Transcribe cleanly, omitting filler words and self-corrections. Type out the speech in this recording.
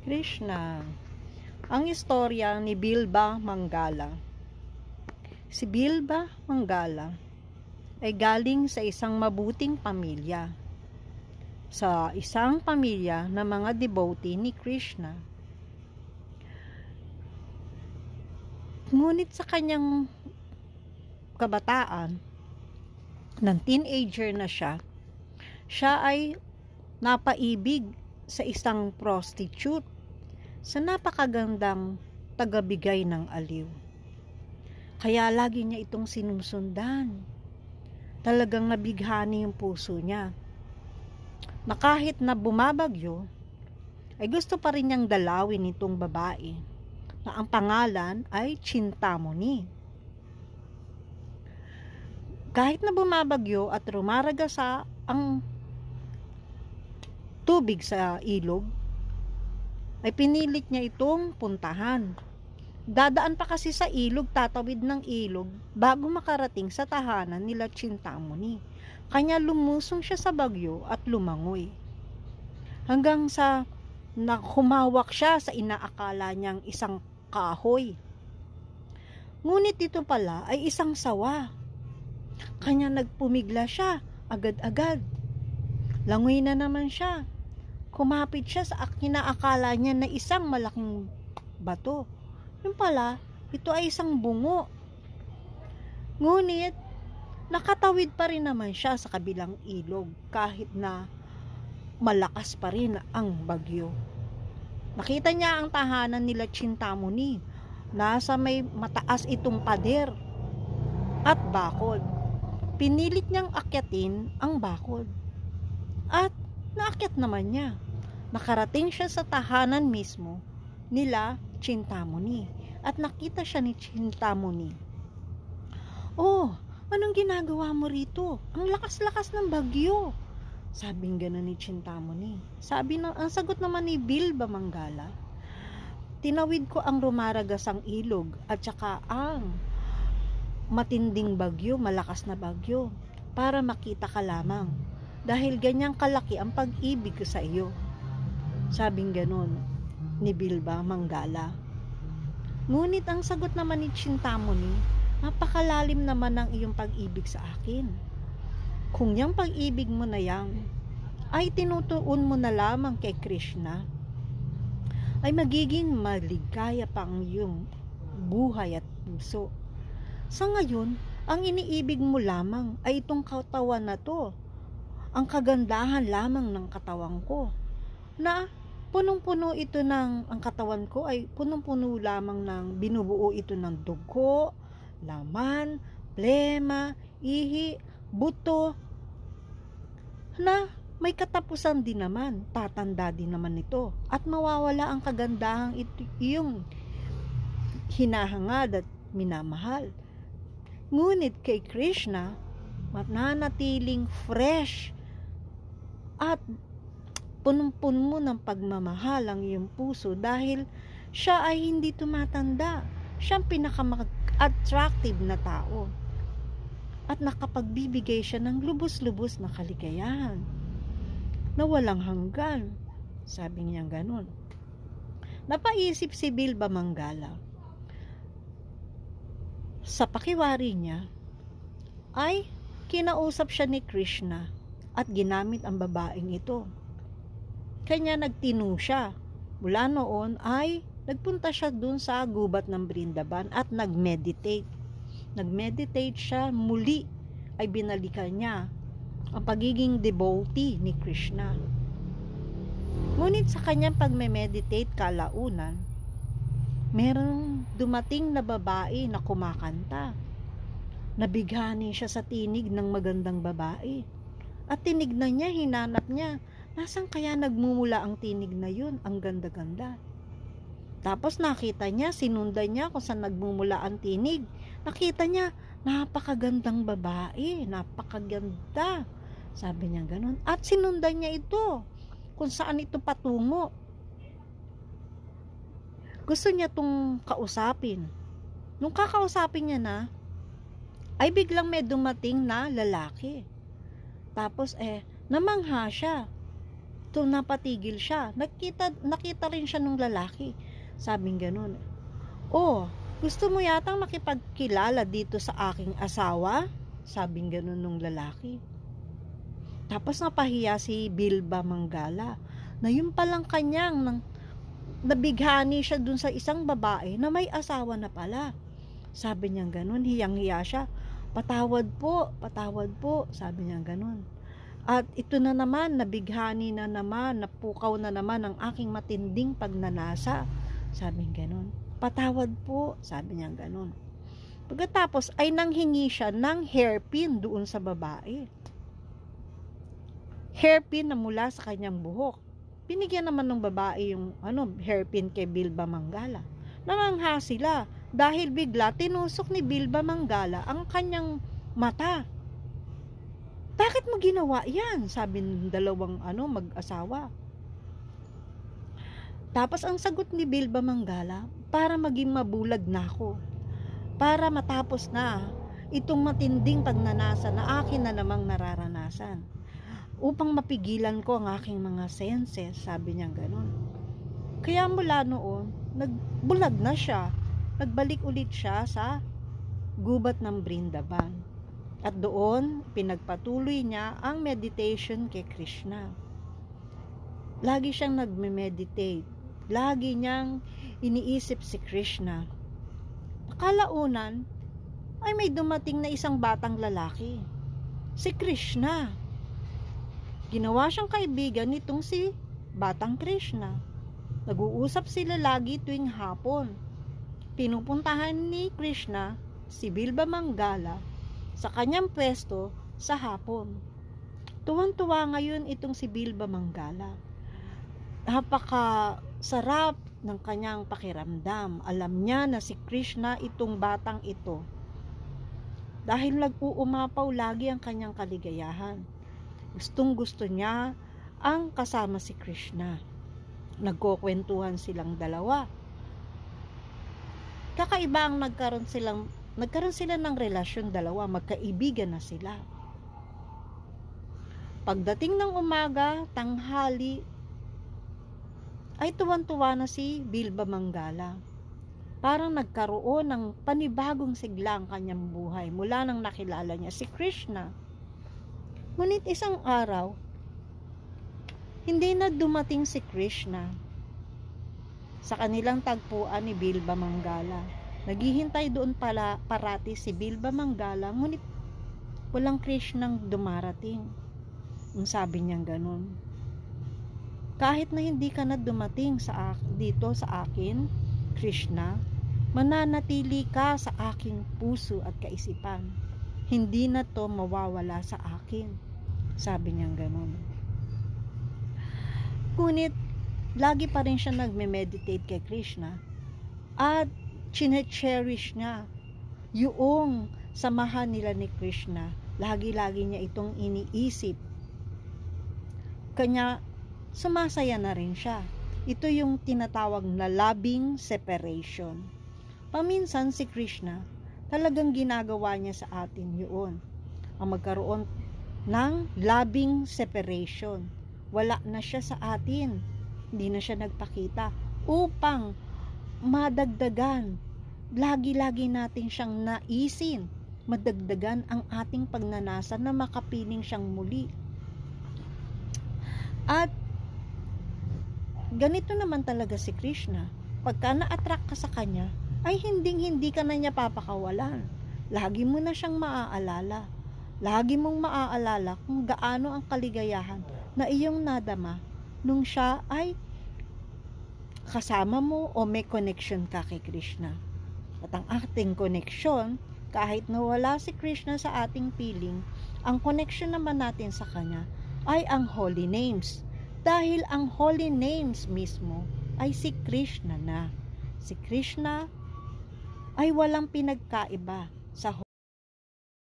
Krishna. Ang istorya ni Bilba Mangala. Si Bilba Mangala ay galing sa isang mabuting pamilya. Sa isang pamilya ng mga devotee ni Krishna. Ngunit sa kanyang kabataan, ng teenager na siya ay napaibig sa isang prostitute sa napakagandang tagabigay ng aliw. Kaya lagi niya itong sinusundan. Talagang nabighani yung puso niya. Na kahit na bumabagyo, ay gusto pa rin niyang dalawin itong babae na ang pangalan ay Chintamani. Kahit na bumabagyo at rumaragasa ang tubig sa ilog, ay pinilit niya itong puntahan. Dadaan pa kasi sa ilog, tatawid ng ilog, bago makarating sa tahanan nila Chintamani. Kanya lumusong siya sa bagyo at lumangoy. Hanggang sa humawak siya sa inaakala niyang isang kahoy. Ngunit ito pala ay isang sawa. Kanya nagpumigla siya, agad-agad. Langoy na naman siya. Kumapit siya sa inaakala niya na isang malaking bato. Yung pala, ito ay isang bungo. Ngunit, nakatawid pa rin naman siya sa kabilang ilog kahit na malakas pa rin ang bagyo. Nakita niya ang tahanan nila Chintamani. Nasa may mataas itong pader at bakod. Pinilit niyang akyatin ang bakod. At naakyat naman niya. Nakarating siya sa tahanan mismo nila Chintamani at nakita siya ni Chintamani. "Oh, anong ginagawa mo rito? Ang lakas-lakas ng bagyo." Sabing gano'n ni Chintamani. Ang sagot naman ni Bilba Mangala, "Tinawid ko ang rumaragasang ilog at saka ang matinding bagyo, malakas na bagyo, para makita ka lamang. Dahil ganyang kalaki ang pag-ibig ko sa iyo." Sabing gano'n ni Bilba Mangala. Ngunit ang sagot naman ni Chintamani, "Napakalalim naman ang iyong pag-ibig sa akin. Kung yung pag-ibig mo na yang ay tinutuon mo na lamang kay Krishna, ay magiging maligaya pa ang iyong buhay at puso. Sa ngayon, ang iniibig mo lamang ay itong katawan na to, ang kagandahan lamang ng katawan ko, na punong-puno ito ang katawan ko ay punong-puno lamang ng binubuo ito ng dugo, laman, plema, ihi, buto, na may katapusan din naman, tatanda din naman ito, at mawawala ang kagandahang iyong hinahangad at minamahal. Ngunit kay Krishna, mananatiling fresh at punong-puno mo ng pagmamahal ang iyong puso dahil siya ay hindi tumatanda. Siya ang pinaka-attractive na tao. At nakapagbibigay siya ng lubos-lubos na kaligayahan na walang hanggan." Sabi niya ganun. Napaisip si Bilba Mangala. Sa pakiwari niya, ay kinausap siya ni Krishna at ginamit ang babaeng ito. Kanya nagtinu siya. Mula noon ay nagpunta siya dun sa gubat ng Brindaban at nag-meditate. Nag-meditate siya, muli ay binalikan niya ang pagiging devotee ni Krishna. Ngunit sa kanyang pagme-meditate kalaunan, merong dumating na babae na kumakanta. Nabighani siya sa tinig ng magandang babae. At tinignan niya, hinanap niya, nasaan kaya nagmumula ang tinig na yun? Ang ganda-ganda. Tapos nakita niya, sinundan niya kung saan nagmumula ang tinig. Nakita niya, napakagandang babae, napakaganda. Sabi niya ganun. At sinundan niya ito, kung saan ito patungo. Gusto niya itong kausapin. Nung kakausapin niya na, ay biglang may dumating na lalaki. Tapos namangha siya. napatigil siya. Nakita rin siya nung lalaki. Sabing ganun, "Oh, gusto mo yatang makipagkilala dito sa aking asawa?" Sabing ganun nung lalaki. Tapos napahiya si Bilba Manggala na yun palang kanyang nabighani siya dun sa isang babae na may asawa na pala. Sabi niya ganun, hiyang-hiya siya. Patawad po, sabi niya ganun. At ito na naman, nabighani na naman, napukaw na naman ang aking matinding pagnanasa. Sabi niya ganun. Patawad po, sabi niya ganun. Pagkatapos ay nanghingi siya ng hairpin doon sa babae. Hairpin na mula sa kanyang buhok. Binigyan naman ng babae yung hairpin kay Bilba Manggala. Namangha sila dahil bigla tinusok ni Bilba Manggala ang kanyang mata. "Bakit mo ginawa yan?" sabi ng dalawang mag-asawa. Tapos ang sagot ni Bilba Manggala, "Para maging mabulag na ako. Para matapos na itong matinding pagnanasa na akin na namang nararanasan. Upang mapigilan ko ang aking mga senses," sabi niya ganun. Kaya mula noon, nagbulag na siya. Nagbalik ulit siya sa gubat ng Brindaban. At doon, pinagpatuloy niya ang meditation kay Krishna. Lagi siyang nagme-meditate. Lagi niyang iniisip si Krishna. Kalaunan, ay may dumating na isang batang lalaki. Si Krishna. Ginawa siyang kaibigan nitong si batang Krishna. Nag-uusap sila lagi tuwing hapon. Pinupuntahan ni Krishna si Bilba Manggala sa kanyang pwesto sa hapon. Tuwang-tuwa ngayon itong si Bilba Manggala. Napaka-sarap ng kanyang pakiramdam. Alam niya na si Krishna itong batang ito. Dahil nag-uumapaw lagi ang kanyang kaligayahan. Gustong-gusto niya ang kasama si Krishna. Nagkukwentuhan silang dalawa. Kakaiba ang nagkaroon sila ng relasyon dalawa, magkaibigan na sila. Pagdating ng umaga, tanghali, ay tuwan-tuwa na si Bilba Manggala. Parang nagkaroon ng panibagong sigla ang kanyang buhay mula nang nakilala niya si Krishna. Ngunit isang araw, hindi na dumating si Krishna sa kanilang tagpuan ni Bilba Manggala. Naghihintay doon parati si Bilba Manggala, ngunit walang Krishnang dumarating. Ang sabi niya ganun, "Kahit na hindi ka na dumating dito sa akin, Krishna, mananatili ka sa aking puso at kaisipan. Hindi na to mawawala sa akin." Sabi niya ganun. Ngunit lagi pa rin siya nagme-meditate kay Krishna at chine-cherish niya yung samahan nila ni Krishna. Lagi-lagi niya itong iniisip. Kanya sumasaya na rin siya. Ito yung tinatawag na loving separation. Paminsan si Krishna, talagang ginagawa niya sa atin yun. Ang magkaroon ng loving separation. Wala na siya sa atin. Hindi na siya nagpakita upang madagdagan. Lagi-lagi natin siyang naisin. Madagdagan ang ating pagnanasa na makapiling siyang muli. At ganito naman talaga si Krishna. Pagka na-attract ka sa kanya, ay hindi ka na niya papakawalan. Lagi mo na siyang maaalala. Lagi mong maaalala kung gaano ang kaligayahan na iyong nadama nung siya ay kasama mo o may connection ka kay Krishna. At ang ating connection, kahit nawala si Krishna sa ating piling, ang connection naman natin sa kanya ay ang holy names. Dahil ang holy names mismo ay si Krishna na. Si Krishna ay walang pinagkaiba sa